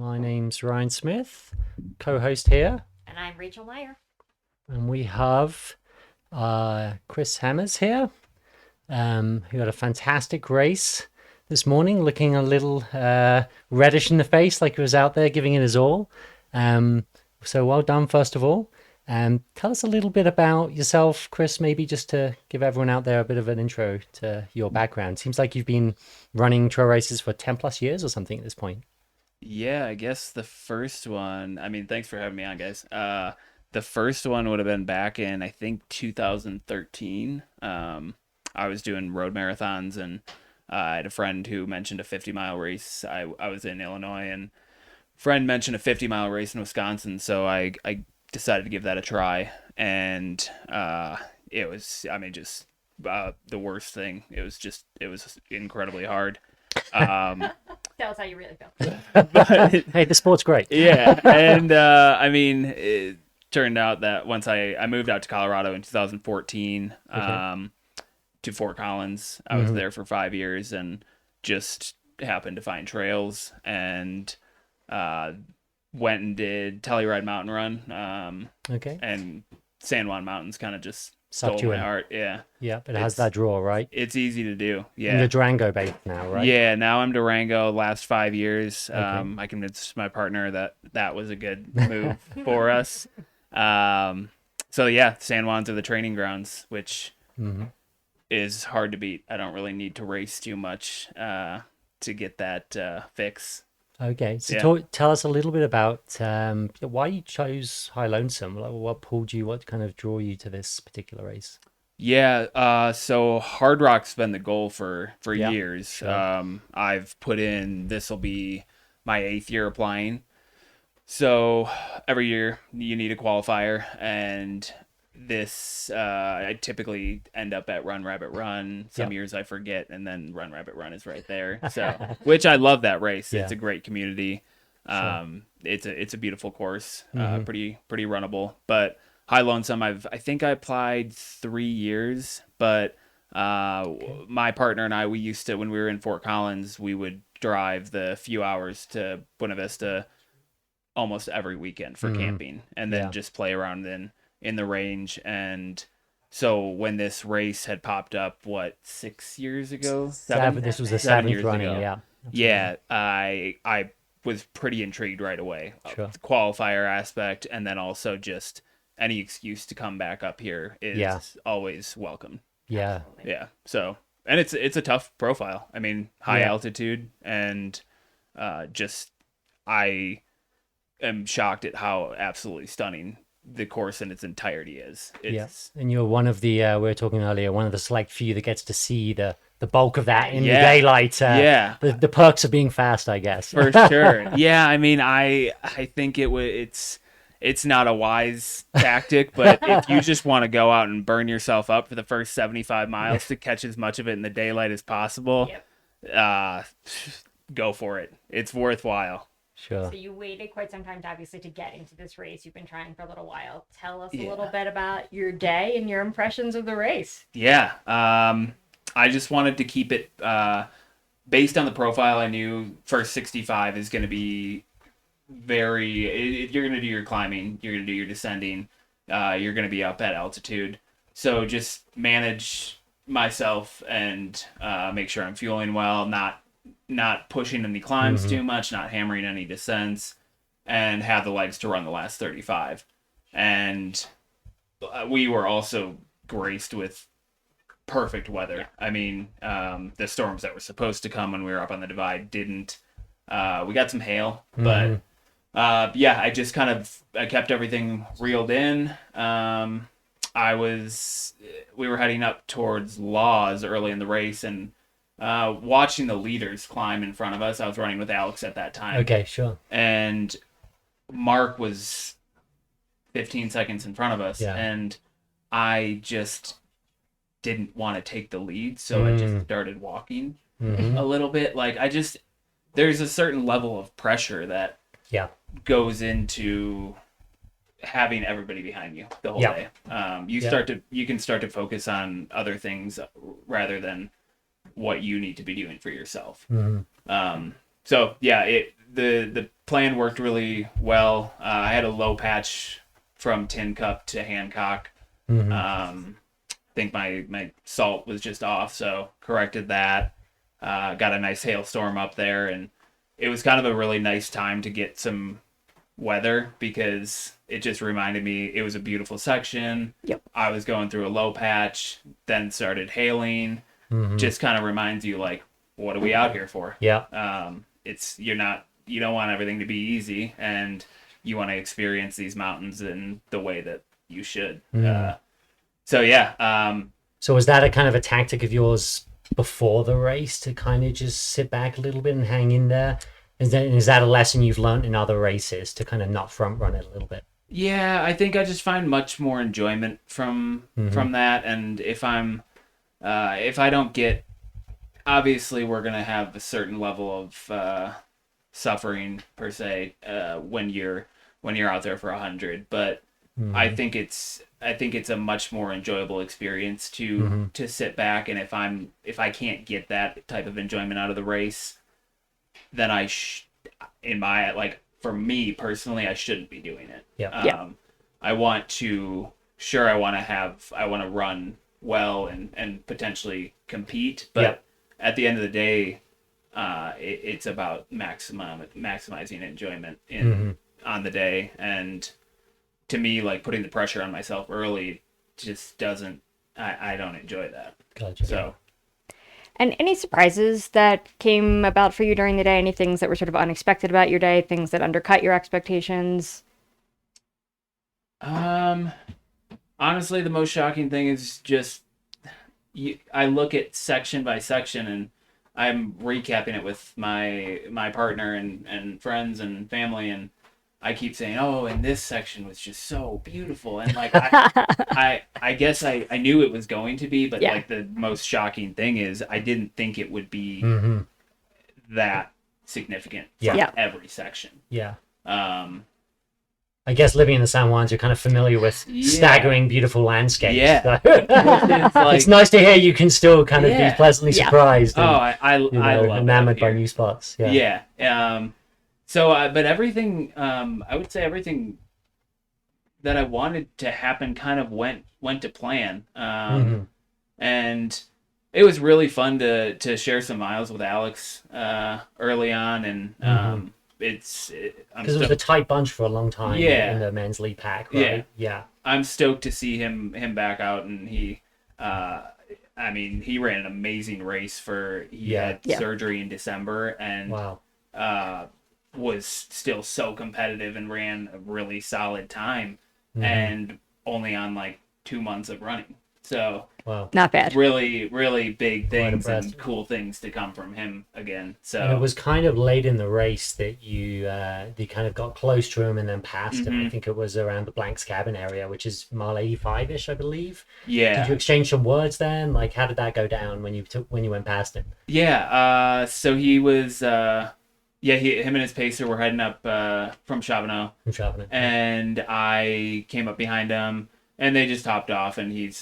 My name's Ryan Smith, co-host here, And I'm Rachel Meyer. and we have Chris Hammers here, who had a fantastic race this morning, looking a little reddish in the face, like he was out there giving it his all. So well done, first of all. Tell us a little bit about yourself, Chris, maybe just to give everyone out there a bit of an intro to your background. Seems like you've been running trail races for 10 plus years or something at this point. Yeah, I guess the first one, thanks for having me on, guys. The first one would have been back in, I think, 2013. I was doing road marathons, and I had a friend who mentioned a 50-mile race. I was in Illinois, and friend mentioned a 50-mile race in Wisconsin, so I decided to give that a try. And it was, just the worst thing. It was incredibly hard. Um, Tell us how you really feel. but Hey, the sport's great. Yeah, and it turned out that once I moved out to Colorado in 2014, Okay. to Fort Collins. I was there for 5 years and just happened to find trails and uh, went and did Telluride Mountain Run, Okay. and San Juan Mountains kind of just stole Sucked you my in. heart. Yeah, Yeah, but it has it's that draw, right? it's easy to do. And you're Yeah. Durango based now, right? Yeah, now I'm Durango. Last 5 years, Okay. I convinced my partner that that was a good move for us. Um, so yeah, San Juans are the training grounds, which hmm is hard to beat. I don't really need to race too much to get that fix. Okay. So Yeah. tell us a little bit about why you chose High Lonesome. Like, what pulled you? What kind of draw you to this particular race? Yeah, so Hard Rock's been the goal for Yeah, years. sure. I've put in, this will be my eighth year applying. So every year you need a qualifier, and this I typically end up at Run Rabbit Run. Yeah. Some years I forget, and then Run Rabbit Run is right there. So, which I love that race. Yeah, It's a great community. sure. It's a beautiful course. hmm Pretty runnable. But High Lonesome, I think I applied 3 years, but Okay. my partner and I, we used to, when we were in Fort Collins, we would drive the few hours to Buena Vista almost every weekend for hmm camping, and then Yeah. just play around in the range. And so when this race had popped up, what, 6 years ago, Seven. This was the 7 years seventh running. ago, Yeah. Absolutely. yeah, I was pretty intrigued right away. Sure. The qualifier aspect, and then also just any excuse to come back up here Yeah. is always welcome. Yeah. Absolutely. Yeah. So, and it's a tough profile. High Yeah. altitude, and just I am shocked at how absolutely stunning the course in its entirety is. Yeah. It's And you're one of the we were talking earlier, one of the select few that gets to see the bulk of that in the Yeah. daylight. Yeah, The perks of being fast, I guess. for sure. Yeah, I think it's not a wise tactic, but if you just want to go out and burn yourself up for the first 75 miles to catch as much of it in the daylight as possible, Yep. uh, go for it. It's worthwhile. Sure. So you waited quite some time, obviously, to get into this race. You've been trying for a little while. Tell us a little Yeah. bit about your day and your impressions of the race. Yeah. I just wanted to keep it based on the profile. I knew first 65 is going to be you're going to do your climbing, you're going to do your descending, you're going to be up at altitude. So just manage myself and make sure I'm fueling well, not pushing any climbs hmm too much, not hammering any descents, and have the legs to run the last 35. And we were also graced with perfect weather. The storms that were supposed to come when we were up on the divide didn't. We got some hail, hmm but yeah, I kept everything reeled in. We were heading up towards Laws early in the race, and watching the leaders climb in front of us. I was running with Alex at that time, Okay. Sure. and Mark was 15 seconds in front of us, Yeah. and I just didn't want to take the lead, so I just Mm. started walking hmm a little bit. There's a certain level of pressure that Yeah. goes into having everybody behind you the whole Yeah. day. Yeah. You can start to focus on other things rather than what you need to be doing for yourself. hmm So yeah, the plan worked really well. I had a low patch from Tin Cup to Hancock. I think my salt was just off, so corrected that. Got a nice hailstorm up there, and it was kind of a really nice time to get some weather because it just reminded me it was a beautiful section. Yep. I was going through a low patch, then started hailing. Just kind of reminds you, like, what are we out here for? Yeah. You don't want everything to be easy, and you want to experience these mountains in the way that you should. So yeah. So was that a kind of a tactic of yours before the race to kind of just sit back a little bit and hang in there? Is that a lesson you've learned in other races to kind of not front run it a little bit? Yeah, I think I just find much more enjoyment from that, and if I don't get, obviously we're gonna have a certain level of suffering per se when you're out there for 100, but I think it's a much more enjoyable experience to sit back, and if I can't get that type of enjoyment out of the race, then for me personally, I shouldn't be doing it. Yeah. I want to run well and potentially compete, but at the end of the day, it's about maximizing enjoyment on the day. And to me, like, putting the pressure on myself early just doesn't. I don't enjoy that. Gotcha. So. And any surprises that came about for you during the day? Any things that were sort of unexpected about your day? Things that undercut your expectations? Honestly, the most shocking thing is just I look at section by section, and I'm recapping it with my partner and friends and family, and I keep saying, "Oh, and this section was just so beautiful," and like I guess I knew it was going to be, but like the most shocking thing is I didn't think it would be that significant from every section. Yeah. I guess living in the San Juans, you're kind of familiar with staggering, beautiful landscapes. Yeah. So it's nice to hear you can still kind of be pleasantly surprised. And, I love enamored by new spots. Yeah. So, but everything, I would say everything that I wanted to happen kind of went to plan. And it was really fun to share some miles with Alex early on, and because it was a tight bunch for a long time in the men's lead pack, right? Yeah. I'm stoked to see him back out, and he ran an amazing race he had surgery in December, and was still so competitive and ran a really solid time, and only on like 2 months of running. So not bad. Really, really big things and cool things to come from him again. So and it was kind of late in the race that you kind of got close to him and then passed him. I think it was around the Blanks Cabin area, which is mile 85-ish, I believe. Yeah. Did you exchange some words then? Like, how did that go down when you went past him? Yeah. So he was. Him and his pacer were heading up from Charbonneau. And I came up behind him. And they just hopped off, and he just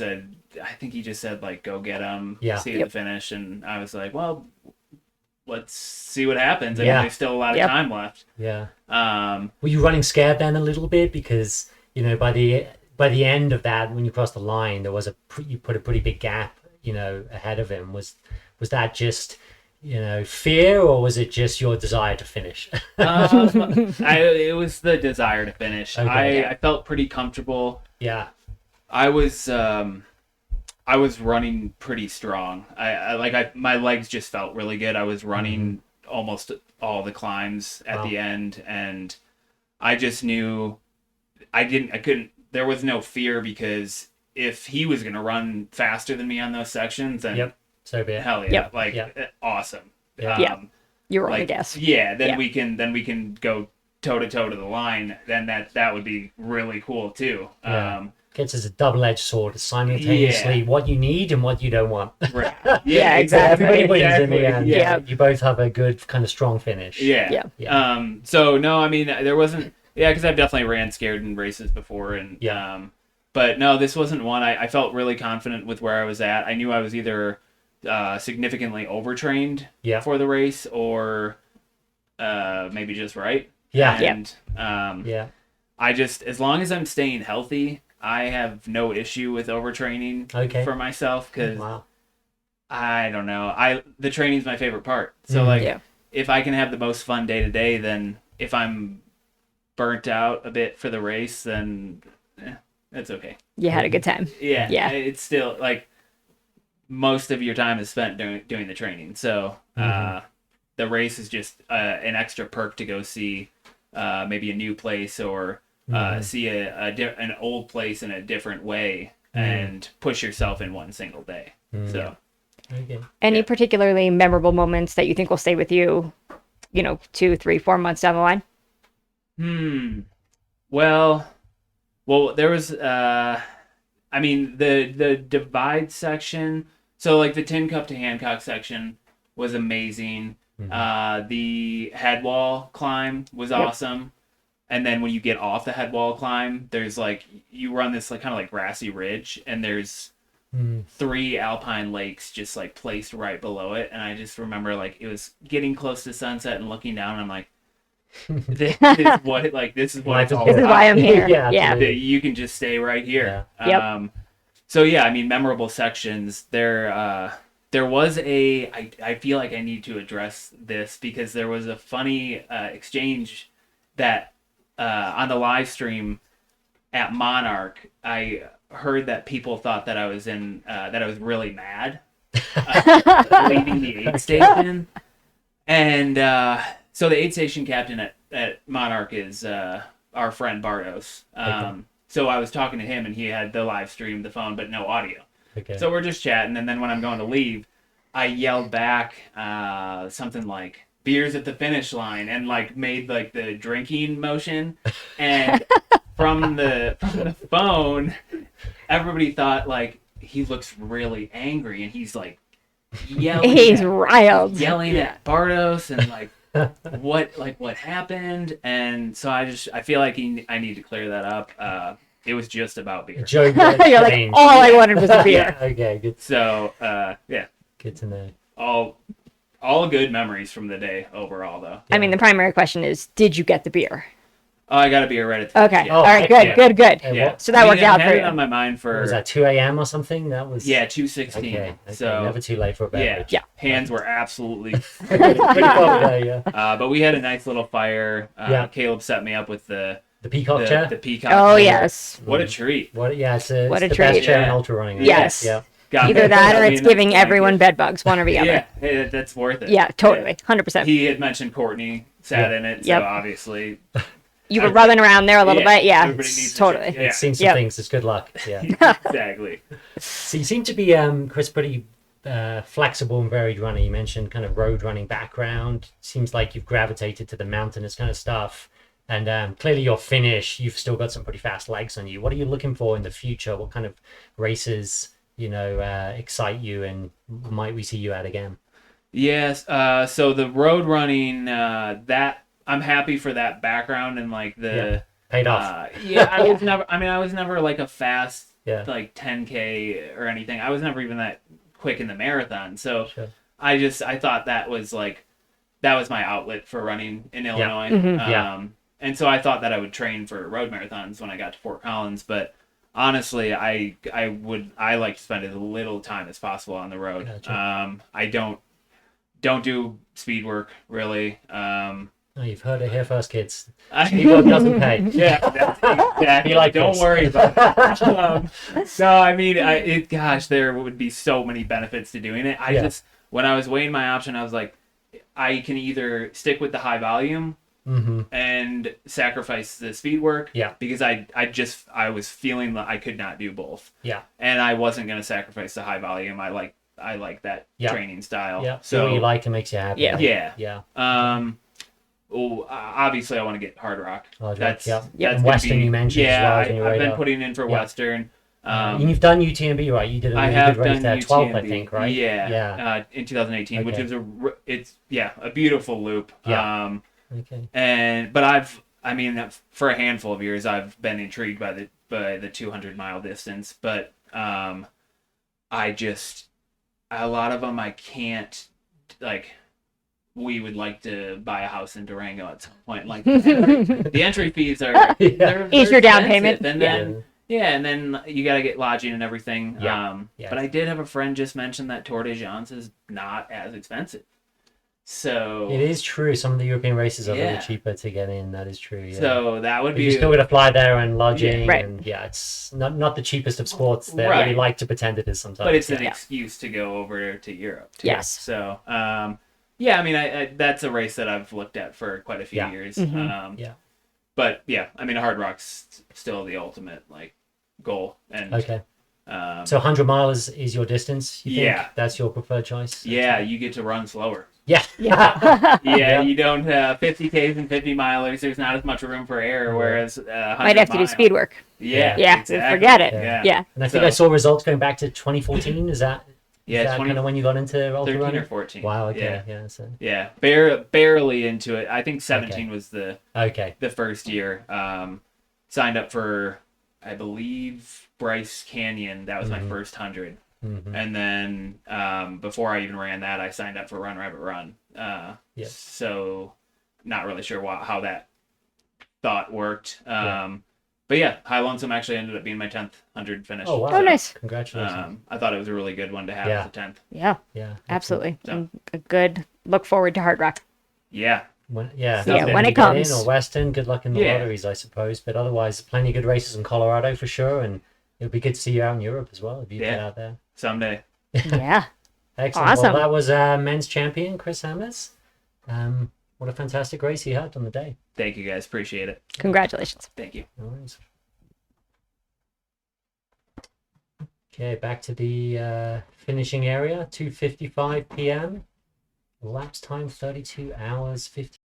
said, like, go get him, see the finish. And I was like, well, let's see what happens. I mean, there's still a lot of time left. Yeah. Were you running scared then a little bit? Because, by the end of that, when you crossed the line, there was you put a pretty big gap, ahead of him. Was that just, fear, or was it just your desire to finish? It was the desire to finish. Okay. I felt pretty comfortable. Yeah. I was running pretty strong. My legs just felt really good. I was running almost all the climbs at the end, and I just knew there was no fear, because if he was going to run faster than me on those sections, then so be it. Hell yeah. Awesome. You were on the gas. Then we can go toe to toe to the line. Then that would be really cool too. Gets as a double-edged sword, simultaneously what you need and what you don't want. Right. Yeah, exactly. Everybody wins in the end. Yeah. You both have a good kind of strong finish. Yeah. So no, I mean, there wasn't. Yeah, because I've definitely ran scared in races before, and but no, this wasn't one. I felt really confident with where I was at. I knew I was either significantly overtrained for the race, or maybe just right. Yeah. And Yeah. I just, as long as I'm staying healthy, I have no issue with overtraining Okay. for myself, because Wow. I don't know. The training's my favorite part. So Yeah. if I can have the most fun day to day, then if I'm burnt out a bit for the race, then that's okay. You had a good time. Yeah. Yeah. It's still like most of your time is spent doing the training. So the race is just an extra perk to go see maybe a new place, or see an old place in a different way, and push yourself in one single day. So. Okay. Any particularly memorable moments that you think will stay with you, 2, 3, 4 months down the line? Well, there was, the divide section. So like the Tin Cup to Hancock section was amazing. The head wall climb was awesome. And then when you get off the head wall climb, there's like, you run this like kind of like grassy ridge, and there's 3 alpine lakes just like placed right below it. And I just remember like it was getting close to sunset and looking down, and I'm like, this is what it's all This is why I'm here. Yeah, Yeah. that you can just stay right here. Yeah. So yeah, I mean, memorable sections. There was I feel like I need to address this, because there was a funny exchange that on the live stream at Monarch. I heard that people thought that I was really mad leaving the aid station, and so the aid station captain at Monarch is our friend Bartos. So I was talking to him, and he had the live stream, the phone, but no audio. Okay. So we're just chatting, and then when I'm going to leave, I yelled back something like "beers at the finish line," and like made like the drinking motion, and from the phone, everybody thought like he looks really angry, and he's like yelling. He's riled. Yelling at Bartos, and like what happened. And so I feel like I need to clear that up. It was just about beer. Joe, You're like, all I wanted was a beer. Okay, good. So yeah, Good to know. all good memories from the day overall, though. I mean, the primary question is, did you get the beer? Oh, I got to be right at the Okay. yeah. All right. heck Good. Good. Hey, Yeah. what- So that worked out I for had you. it on my mind for Was that 2 a.m. or something? That was 2:16. Okay. So never too late for a beverage. Yeah. hands were absolutely. Pretty cold day, yeah. But we had a nice little fire. Yeah. Caleb set me up with the Peacock chair. the peacock. Oh, chair. yes. What a treat. What? Yeah, it's the What a best treat. chair in Yeah. ultra running. Yes. Yeah. Got Either me. that or I it's mean, giving that's everyone like bed bugs, one or the other. Yeah, hey, that's worth it. Yeah, totally. 100%. He had mentioned Courtney sat Yeah. in it, Yep. so obviously. You were rubbing around there a little bit. Yeah. Everybody needs Totally. To, It's seen some Yep. things. It's good luck. Yeah. exactly. So you seem to be, Chris, pretty flexible and varied runner. You mentioned kind of road running background. Seems like you've gravitated to the mountainous kind of stuff. And clearly your finish, you've still got some pretty fast legs on you. What are you looking for in the future? What kind of races, excite you, and might we see you at again? Yes. So the road running, that I'm happy for that background, and like the Paid off. I was never like a fast Yeah. like 10K or anything. I was never even that quick in the marathon. So Sure. I thought that was my outlet for running in Illinois. Yeah. And so I thought that I would train for road marathons when I got to Fort Collins, but honestly, I like to spend as little time as possible on the road. Gotcha. I don't do speed work really. Oh, you've heard it here first, kids. I, Speed work doesn't pay. yeah, that's exactly. Be like Don't this. worry about it. No, I mean, gosh, there would be so many benefits to doing it. When I was weighing my option, I was like, I can either stick with the high volume and sacrifice the speed work. Yeah. Because I was feeling that I could not do both. Yeah. And I wasn't going to sacrifice the high volume. I like that training style. Yeah. So what you like and makes you happy. Yeah. Yeah. Well, obviously, I want to get hard rock. Hard rock, That's yeah. that's And gonna Western be- you mentioned as well Yeah, on your I've been radar. putting in for Yeah. Western. And you've done UTMB, right? You did a I really have good race done there, UTMB. 12, I think, right? Yeah. Yeah. In 2018, which Okay. is a beautiful loop. Yeah. Okay. But for a handful of years, I've been intrigued by the 200-mile distance, but a lot of them I can't, like, we would like to buy a house in Durango at some point. Like the entry fees are they're Ease your down expensive. payment. And then and then you got to get lodging and everything. Yeah. But I did have a friend just mention that Tour de France is not as expensive. So It is true. Some of the European races are a Yeah. little cheaper to get in. That is true. Yeah. So that would But be you still got to fly there and lodging, Right. and it's not the cheapest of sports. They Right. really like to pretend it is sometimes. but it's an yeah. excuse to go over to Europe. Too. Yes. So yeah, I mean, I that's a race that I've looked at for quite a few Yeah. years. Yeah. But yeah, I mean, Hard Rock's still the ultimate like goal. And Okay. um, So 100 miles is your distance. You think Yeah. that's your preferred choice? yeah, you get to run slower. Yeah. Yeah. Yeah, you don't 50Ks and 50 milers. There's not as much room for error. Whereas 100 Might have to do miles- speed work. Yeah, Yeah, exactly. forget it. Yeah. Yeah. And I think So- I saw results going back to 2014. Is that Yeah, is that 20, kind of when you got into ultra 13 running? or 14. Wow. Okay. Yeah, Yeah. So yeah, barely into it. I think 17 was the okay. first year. Signed up for, I believe, Bryce Canyon. That was my first 100. Mhm. And then before I even ran that, I signed up for Run Rabbit Run. Yeah. So not really sure how that thought worked. Yeah. But yeah, High Lonesome actually ended up being my 10th 100 finish. Oh wow. Oh, nice. Congratulations. I thought it was a really good one to have Yeah. as a 10th. Yeah. Yeah. Absolutely. So- And a good look forward to Hard Rock. Yeah. When, Yeah, if when you it get comes. in, or Western, good luck in the Yeah. lotteries, I suppose. But otherwise, plenty of good races in Colorado for sure, and it'll be good to see you out in Europe as well if you get Yeah. out there. Someday. Yeah. Excellent. Awesome. Well, that was men's champion Chris Hammers. What a fantastic race he had on the day. Thank you guys. Appreciate it. Congratulations. Thank you. No worries. Okay, back to the finishing area. 2:55 p.m. Elapsed time 32 hours 50.